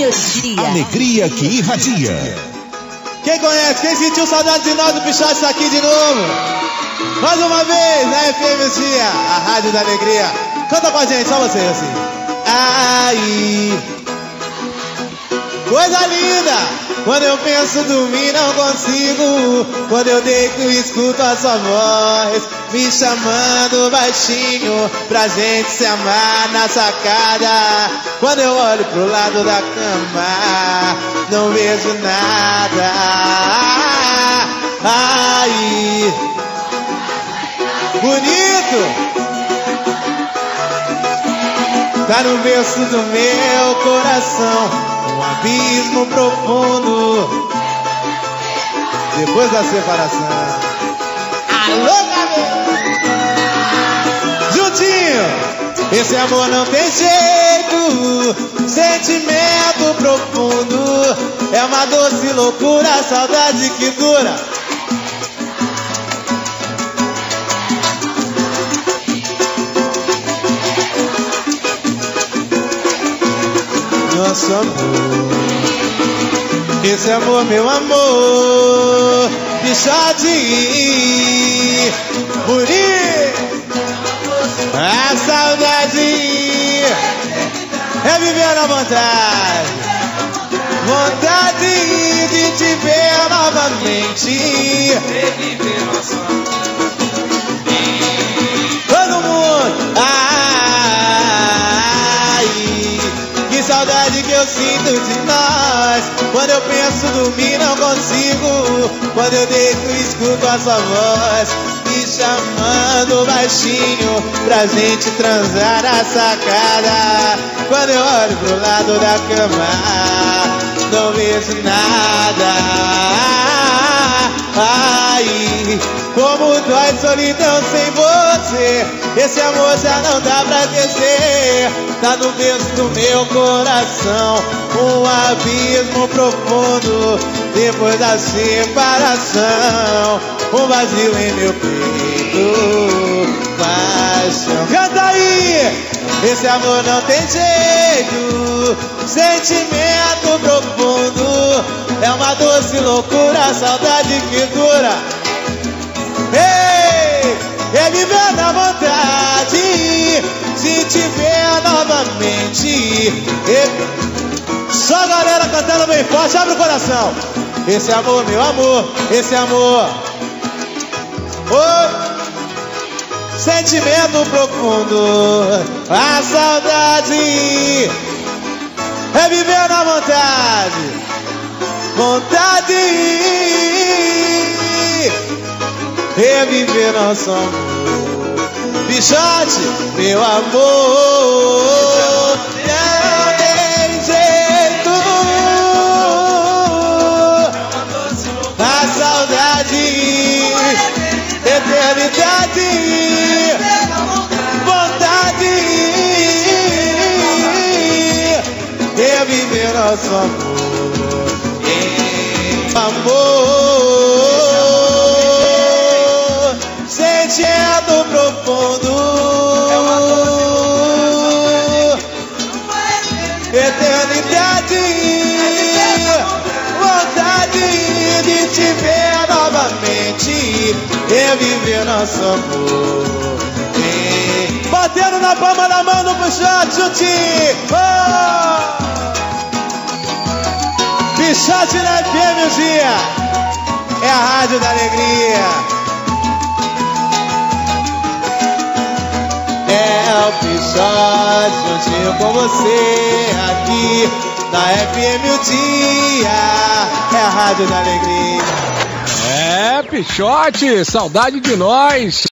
Melodia. Alegria que irradia. Quem conhece, quem sentiu saudade de nós do Pichote está aqui de novo. Mais uma vez na FMC, a Rádio da Alegria. Canta com a gente, só vocês assim. Ai, coisa linda. Quando eu penso dormir não consigo. Quando eu deito escuto a sua voz me chamando baixinho pra gente se amar na sacada. Quando eu olho pro lado da cama não vejo nada. Ai, bonito. Tá no berço do meu coração um abismo profundo depois da separação. Alô, cabelo! Juntinho! Esse amor não tem jeito, sentimento profundo, é uma doce loucura, saudade que dura. Nosso amor, esse amor, meu amor, Pichote, Muri, a saudade é viver na vontade, vontade de te ver novamente, reviver nosso amor, todo mundo, que saudade que eu sinto de nós. Quando eu penso dormir não consigo. Quando eu deito escuto a sua voz me chamando baixinho pra gente transar na sacada. Quando eu olho pro lado da cama não vejo nada. Ai, como dói solidão sem você. Esse amor já não dá pra aquecer. Tá no berço do meu coração um abismo profundo depois da separação. Um vazio em meu peito, paixão. Canta aí! Esse amor não tem jeito, sentimento profundo, é uma doce loucura, saudade que dura. Ei, é viver na vontade de te ver novamente. Só a galera cantando bem forte, abre o coração. Esse amor, meu amor, esse amor, oh, sentimento profundo, a saudade é viver na vontade, vontade é viver nosso amor. Pichote, meu amor, não tem jeito, a saudade, eternidade, vontade é viver nosso amor, amor, sentimento profundo, eternidade, vontade de te ver novamente, reviver nosso amor. Batendo na palma da mão do Pichote, juntinho. Oh! Pichote na FMC, é a Rádio da Alegria. É o Pichote juntinho com você aqui na FM o dia, é a Rádio da Alegria. É, Pichote, saudade de nós.